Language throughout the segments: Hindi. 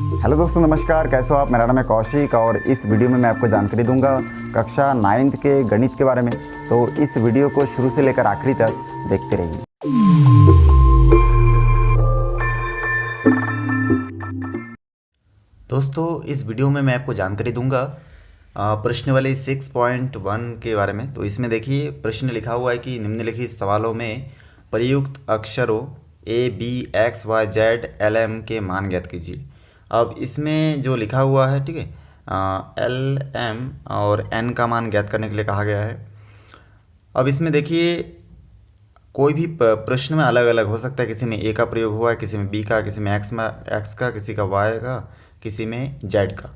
हेलो दोस्तों, नमस्कार। कैसे हो आप? मेरा नाम है कौशिक और इस वीडियो में मैं आपको जानकारी दूंगा कक्षा 9th के गणित के बारे में। तो इस वीडियो को शुरू से लेकर आखिरी तक देखते रहिए। दोस्तों, इस वीडियो में मैं आपको जानकारी दूंगा प्रश्न वाले 6.1 के बारे में। तो इसमें देखिए, प्रश्न लिखा हुआ है कि निम्नलिखित सवालों में प्रयुक्त अक्षरों A B X Y Z L M के मान ज्ञात कीजिए। अब इसमें जो लिखा हुआ है, ठीक है, एल एम और एन का मान ज्ञात करने के लिए कहा गया है। अब इसमें देखिए, कोई भी प्रश्न में अलग अलग हो सकता है। किसी में ए का प्रयोग हुआ है, किसी में बी का, किसी में एक्स का, किसी का वाई का, किसी में जेड का।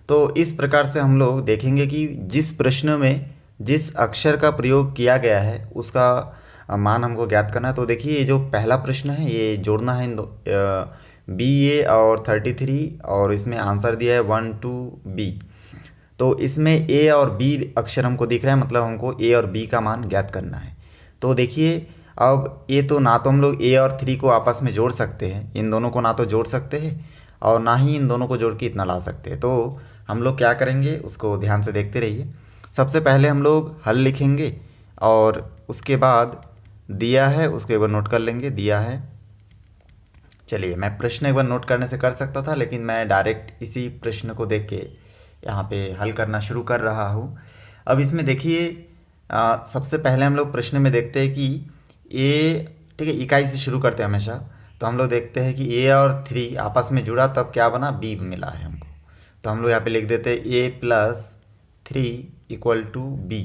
तो इस प्रकार से हम लोग देखेंगे कि जिस प्रश्न में जिस अक्षर का प्रयोग किया गया है उसका मान हमको ज्ञात करना है। तो देखिए, ये जो पहला प्रश्न है ये जोड़ना है इन दो बी ए और 33, और इसमें आंसर दिया है 1 2 बी। तो इसमें ए और बी अक्षर हमको दिख रहा है, मतलब हमको ए और बी का मान ज्ञात करना है। तो देखिए, अब ये तो ना तो हम लोग ए और 3 को आपस में जोड़ सकते हैं, इन दोनों को ना तो जोड़ सकते हैं और ना ही इन दोनों को जोड़ के इतना ला सकते हैं। तो हम लोग क्या करेंगे उसको ध्यान से देखते रहिए। सबसे पहले हम लोग हल लिखेंगे और उसके बाद दिया है उसको एक बार नोट कर लेंगे। दिया है, चलिए मैं प्रश्न एक बार नोट करने से कर सकता था, लेकिन मैं डायरेक्ट इसी प्रश्न को देख के यहाँ पे हल करना शुरू कर रहा हूँ। अब इसमें देखिए, सबसे पहले हम लोग प्रश्न में देखते हैं कि ए, ठीक है, इकाई से शुरू करते हैं हमेशा। तो हम लोग देखते हैं कि ए और 3 आपस में जुड़ा, तब क्या बना, बी मिला है हमको। तो हम लोग यहाँ पे लिख देते हैं ए प्लस 3 इक्वल टू बी।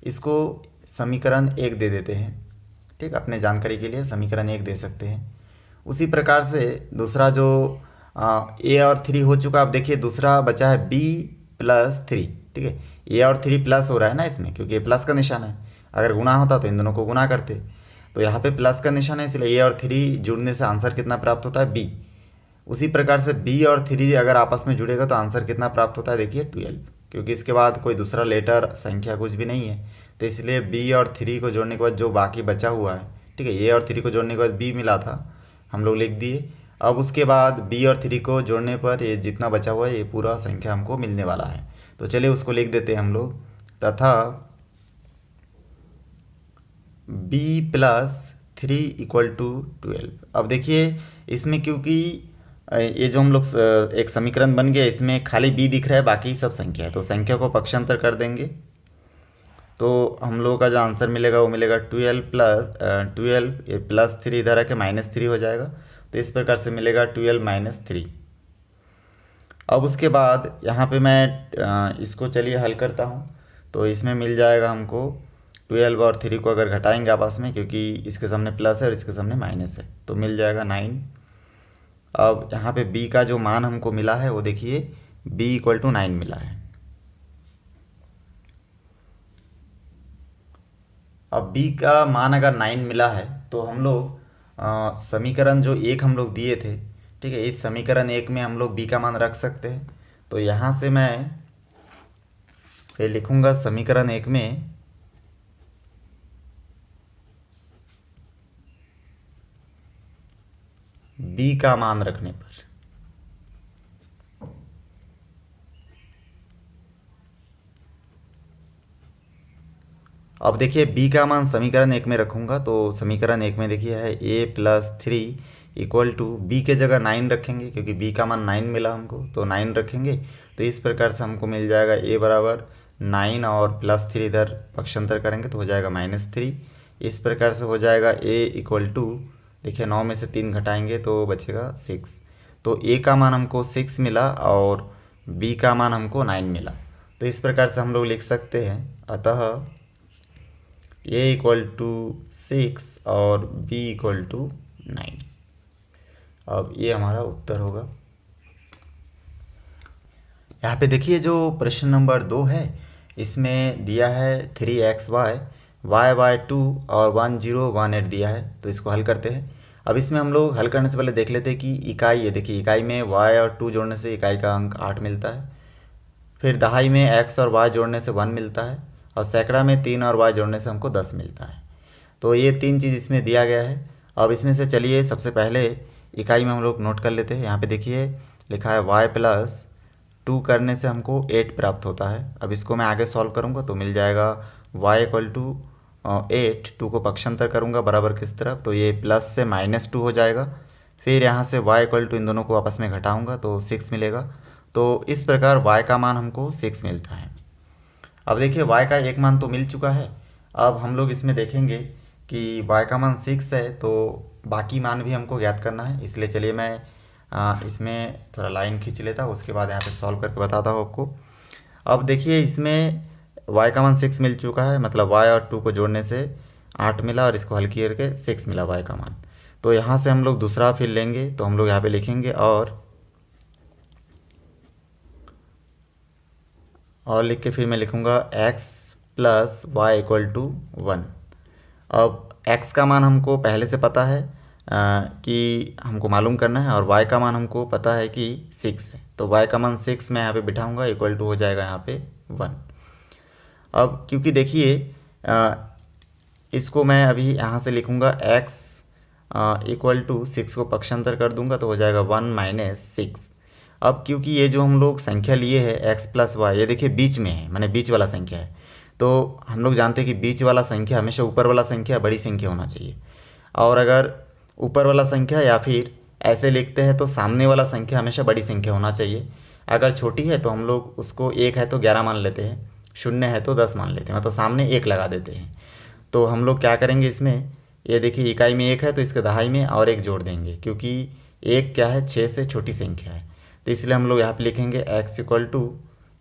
इसको समीकरण 1 दे देते हैं, ठीक, अपने जानकारी के लिए समीकरण 1 दे सकते हैं। उसी प्रकार से दूसरा जो ए और 3 हो चुका, अब देखिए दूसरा बचा है बी प्लस 3, ठीक है। ए और 3 प्लस हो रहा है ना इसमें, क्योंकि ये प्लस का निशान है। अगर गुणा होता तो इन दोनों को गुणा करते, तो यहाँ पे प्लस का निशान है, इसलिए ए और 3 जुड़ने से आंसर कितना प्राप्त होता है, बी। उसी प्रकार से बी और 3 अगर आपस में जुड़ेगा तो आंसर कितना प्राप्त होता है, देखिए 12, क्योंकि इसके बाद कोई दूसरा लेटर संख्या कुछ भी नहीं है। तो इसलिए बी और 3 को जोड़ने के बाद जो बाकी बचा हुआ है, ठीक है, ए और 3 को जोड़ने के बाद बी मिला था, हम लोग लिख दिए। अब उसके बाद बी और 3 को जोड़ने पर ये जितना बचा हुआ है ये पूरा संख्या हमको मिलने वाला है। तो चलिए उसको लिख देते हैं हम लोग, तथा बी प्लस 3 इक्वल टू 12। अब देखिए इसमें, क्योंकि ये जो हम लोग एक समीकरण बन गया, इसमें खाली बी दिख रहा है, बाकी सब संख्या है। तो संख्या को पक्षांतर कर देंगे तो हम लोगों का जो आंसर मिलेगा वो मिलेगा 12 ये प्लस 3 इधर आके -3 हो जाएगा। तो इस प्रकार से मिलेगा 12 - 3। अब उसके बाद यहाँ पे मैं इसको चलिए हल करता हूँ। तो इसमें मिल जाएगा हमको 12 और 3 को अगर घटाएंगे आपस में, क्योंकि इसके सामने प्लस है और इसके सामने माइनस है, तो मिल जाएगा 9। अब यहाँ पे b का जो मान हमको मिला है वो देखिए b इक्वल टू 9 मिला है। अब b का मान अगर 9 मिला है तो हम लोग समीकरण जो 1 हम लोग दिए थे, ठीक है, इस समीकरण 1 में हम लोग b का मान रख सकते हैं। तो यहाँ से मैं फिर लिखूँगा समीकरण 1 में b का मान रखने पर, अब देखिए b का मान समीकरण 1 में रखूँगा। तो समीकरण 1 में देखिए है a plus 3 equal to b के जगह 9 रखेंगे, क्योंकि b का मान 9 मिला हमको, तो 9 रखेंगे। तो इस प्रकार से हमको मिल जाएगा a बराबर 9 और प्लस 3 इधर पक्षांतर करेंगे तो हो जाएगा -3। इस प्रकार से हो जाएगा a इक्वल टू, देखिए 9 में से 3 घटाएंगे तो बचेगा 6। तो a का मान हमको 6 मिला और b का मान हमको 9 मिला। तो इस प्रकार से हम लोग लिख सकते हैं, अतः a इक्वल टू 6 और b इक्वल टू 9। अब ये हमारा उत्तर होगा। यहाँ पे देखिए जो प्रश्न नंबर 2 है, इसमें दिया है 3xy, y/2 और 1018 दिया है। तो इसको हल करते हैं। अब इसमें हम लोग हल करने से पहले देख लेते हैं कि इकाई है। देखिए इकाई में y और 2 जोड़ने से इकाई का अंक 8 मिलता है। फिर दहाई में x और y जोड़ने से 1 मिलता है, और सैकड़ा में 3 और y जोड़ने से हमको 10 मिलता है। तो ये 3 चीज़ इसमें दिया गया है। अब इसमें से चलिए सबसे पहले इकाई में हम लोग नोट कर लेते हैं। यहाँ पे देखिए लिखा है y प्लस 2 करने से हमको 8 प्राप्त होता है। अब इसको मैं आगे सॉल्व करूँगा तो मिल जाएगा y इक्वल टू 8, 2 को पक्षांतर करूँगा बराबर किस तरफ, तो ये प्लस से -2 हो जाएगा। फिर यहाँ से y इक्वल टू इन दोनों को आपस में घटाऊँगा तो 6 मिलेगा। तो इस प्रकार y का मान हमको 6 मिलता है। अब देखिए y का एक मान तो मिल चुका है। अब हम लोग इसमें देखेंगे कि y का मान 6 है तो बाकी मान भी हमको ज्ञात करना है। इसलिए चलिए मैं इसमें थोड़ा लाइन खींच लेता हूँ, उसके बाद यहाँ पे सॉल्व करके बताता हूँ आपको। अब देखिए इसमें y का मान 6 मिल चुका है, मतलब y और 2 को जोड़ने से 8 मिला और इसको हल करके 6 मिला y का मान। तो यहाँ से हम लोग दूसरा फिर लेंगे तो हम लोग यहाँ पे लिखेंगे और लिख के फिर मैं लिखूँगा x plus y equal to 1। अब x का मान हमको पहले से पता है कि हमको मालूम करना है, और y का मान हमको पता है कि 6 है। तो y का मान 6 मैं यहाँ पे बिठाऊँगा, इक्वल टू हो जाएगा यहाँ पे 1। अब क्योंकि देखिए इसको मैं अभी यहाँ से लिखूँगा x इक्वल टू 6 को पक्षांतर कर दूंगा तो हो जाएगा 1 माइनस 6। अब क्योंकि ये जो हम लोग संख्या लिए है x प्लस वाई, ये देखिए बीच में है, माने बीच वाला संख्या है। तो हम लोग जानते हैं कि बीच वाला संख्या हमेशा ऊपर वाला संख्या बड़ी संख्या होना चाहिए। और अगर ऊपर वाला संख्या या फिर ऐसे लिखते हैं तो सामने वाला संख्या हमेशा बड़ी संख्या होना चाहिए। अगर छोटी है तो हम लोग उसको 1 है तो 11 मान लेते हैं, 0 है तो 10 मान लेते हैं, मतलब सामने 1 लगा देते हैं। तो हम लोग क्या करेंगे इसमें, ये देखिए इकाई में 1 है तो इसके दहाई में और 1 जोड़ देंगे, क्योंकि 1 क्या है 6 से छोटी संख्या है। तो इसलिए हम लोग यहाँ पे लिखेंगे x इक्वल टू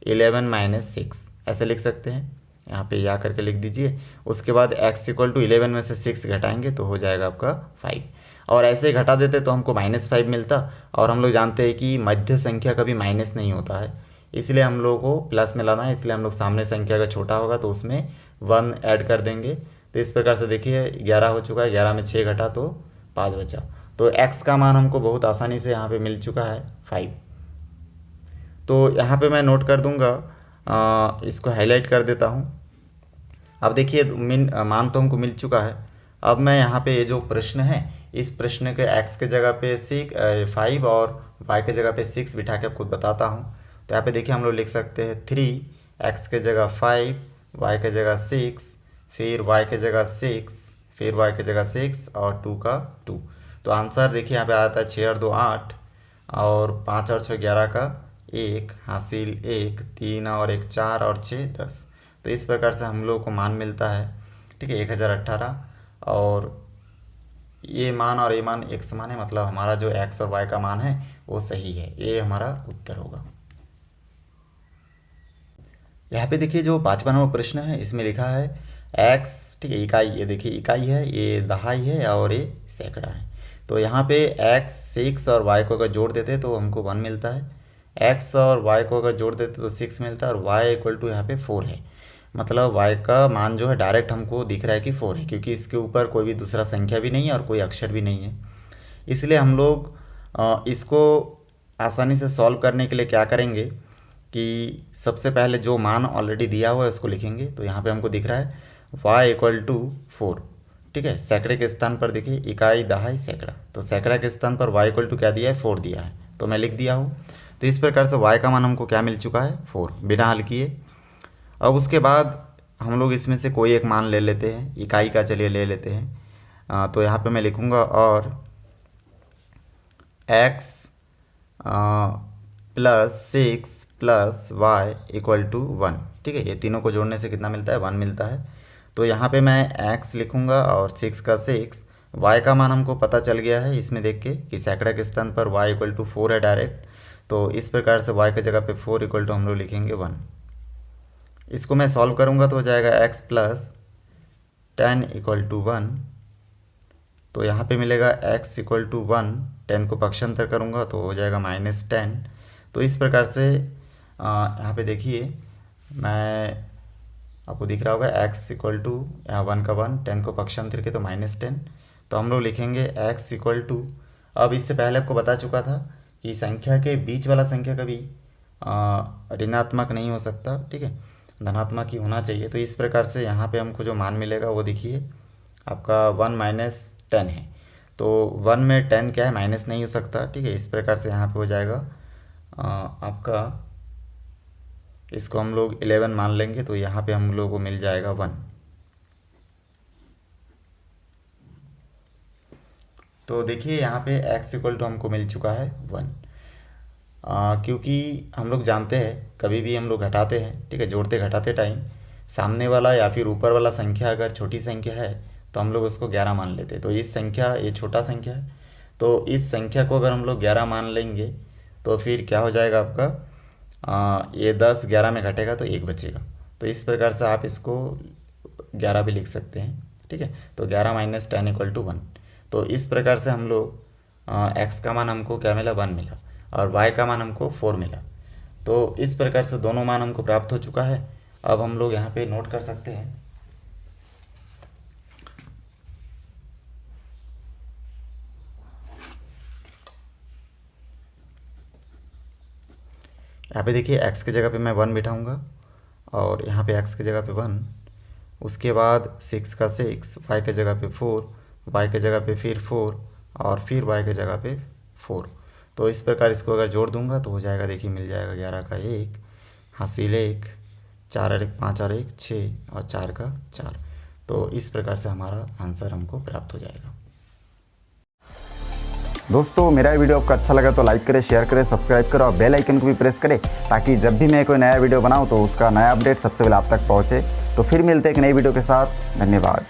11 माइनस 6, ऐसे लिख सकते हैं। यहाँ पे या करके लिख दीजिए। उसके बाद x इक्वल टू 11 में से 6 घटाएंगे तो हो जाएगा आपका 5, और ऐसे घटा देते तो हमको -5 मिलता। और हम लोग जानते हैं कि मध्य संख्या कभी माइनस नहीं होता है, इसलिए हम लोग को प्लस में लाना है। इसलिए हम लोग सामने संख्या अगर छोटा होगा तो उसमें 1 ऐड कर देंगे। तो इस प्रकार से देखिए 11 हो चुका है, 11 में 6 घटा तो 5 बचा। तो x का मान हमको बहुत आसानी से यहाँ पे मिल चुका है 5। तो यहाँ पे मैं नोट कर दूँगा, इसको हाईलाइट कर देता हूँ। अब देखिए मान तो हमको मिल चुका है। अब मैं यहाँ पे ये जो प्रश्न है, इस प्रश्न के x के जगह पे 5 और y के जगह पे 6 बिठा के आपको बताता हूँ। तो यहाँ पे देखिए हम लोग लिख सकते हैं 3, x के जगह 5, y के जगह 6, फिर y के जगह 6, फिर y के जगह 6 और 2 का 2। तो आंसर देखिए यहाँ पे आता है 6 और 2 8, और 5 और 6 11 का 1, हासिल 1, 3 और 1 4 और 6 10। तो इस प्रकार से हम लोग को मान मिलता है, ठीक है, 1018। और ये मान और ये मान एक समान है, मतलब हमारा जो x और y का मान है वो सही है। ये हमारा उत्तर होगा। यहाँ पे देखिए जो 5वां नंबर प्रश्न है, इसमें लिखा है x, ठीक है, इकाई, ये देखिए इकाई है, ये दहाई है और ये सैकड़ा है। तो यहाँ पे x 6 और y को अगर जोड़ देते तो हमको 1 मिलता है, x और y को अगर जोड़ देते तो 6 मिलता है, और y इक्वल टू यहाँ पे 4 है। मतलब y का मान जो है डायरेक्ट हमको दिख रहा है कि 4 है, क्योंकि इसके ऊपर कोई भी दूसरा संख्या भी नहीं है और कोई अक्षर भी नहीं है। इसलिए हम लोग इसको आसानी से सॉल्व करने के लिए क्या करेंगे कि सबसे पहले जो मान ऑलरेडी दिया हुआ है उसको लिखेंगे। तो यहाँ पे हमको दिख रहा है y इक्वल टू 4, ठीक है। सैकड़े के स्थान पर देखिए इकाई दहाई सैकड़ा, तो सैकड़ा के स्थान पर y इक्वल टू क्या दिया है 4 दिया है, तो मैं लिख दिया हूँ। तो इस प्रकार से y का मान हमको क्या मिल चुका है 4, बिना हल किए। अब उसके बाद हम लोग इसमें से कोई एक मान ले लेते हैं, इकाई का चलिए ले लेते हैं। तो यहाँ पे मैं लिखूँगा और x प्लस 6 प्लस वाई इक्वल टू 1, ठीक है। ये तीनों को जोड़ने से कितना मिलता है 1 मिलता है। तो यहाँ पे मैं x लिखूँगा और 6 का 6, y का मान हमको पता चल गया है इसमें देख के कि सैकड़ा के स्थान पर y इक्वल टू 4 है डायरेक्ट। तो इस प्रकार से y के जगह पे 4 इक्वल टू हम लोग लिखेंगे 1। इसको मैं सॉल्व करूँगा तो हो जाएगा x प्लस 10 इक्वल टू 1। तो यहाँ पे मिलेगा x इक्वल टू 1, 10 को पक्षांतर करूँगा तो हो जाएगा -10। तो इस प्रकार से यहाँ पे देखिए मैं आपको दिख रहा होगा x इक्वल टू 1 का 1, 10 को पक्षांतर के तो -10। तो हम लोग लिखेंगे x इक्वल टू, अब इससे पहले आपको बता चुका था कि संख्या के बीच वाला संख्या कभी ऋणात्मक नहीं हो सकता, ठीक है, धनात्मक ही होना चाहिए। तो इस प्रकार से यहाँ पे हमको जो मान मिलेगा वो देखिए आपका 1 माइनस 10 है। तो 1 में 10 क्या है माइनस नहीं हो सकता, ठीक है। इस प्रकार से यहाँ पे हो जाएगा आपका इसको हम लोग 11 मान लेंगे, तो यहाँ पे हम लोग को मिल जाएगा 1। तो देखिए यहाँ पे x इक्वल टू हमको मिल चुका है 1। क्योंकि हम लोग जानते हैं कभी भी हम लोग घटाते हैं, ठीक है, जोड़ते घटाते टाइम सामने वाला या फिर ऊपर वाला संख्या अगर छोटी संख्या है तो हम लोग उसको 11 मान लेते हैं। तो इस संख्या, ये छोटा संख्या है, तो इस संख्या को अगर हम लोग 11 मान लेंगे तो फिर क्या हो जाएगा आपका, ये 10 11 में घटेगा तो 1 बचेगा। तो इस प्रकार से आप इसको 11 भी लिख सकते हैं, ठीक है। तो 11 माइनस 10 इक्वल टू 1। तो इस प्रकार से हम लोग x का मान हमको क्या मिला, 1 मिला, और y का मान हमको 4 मिला। तो इस प्रकार से दोनों मान हमको प्राप्त हो चुका है। अब हम लोग यहाँ पे नोट कर सकते हैं, यहाँ पे देखिए x की जगह पे मैं 1 बिठाऊंगा और यहाँ पे x की जगह पे 1, उसके बाद 6 का 6, y की जगह पे 4, y की जगह पे फिर 4 और फिर y की जगह पे 4। तो इस प्रकार इसको अगर जोड़ दूंगा तो हो जाएगा, देखिए मिल जाएगा 11 का 1, हासिल 1, 4 और 1 5 और 1 6 और 4 का 4। तो इस प्रकार से हमारा आंसर हमको प्राप्त हो जाएगा। दोस्तों मेरा ये वीडियो आपको अच्छा लगा तो लाइक करें, शेयर करें, सब्सक्राइब करें और बेल आइकन को भी प्रेस करें, ताकि जब भी मैं कोई नया वीडियो बनाऊं तो उसका नया अपडेट सबसे पहले आप तक पहुंचे। तो फिर मिलते हैं एक नई वीडियो के साथ। धन्यवाद।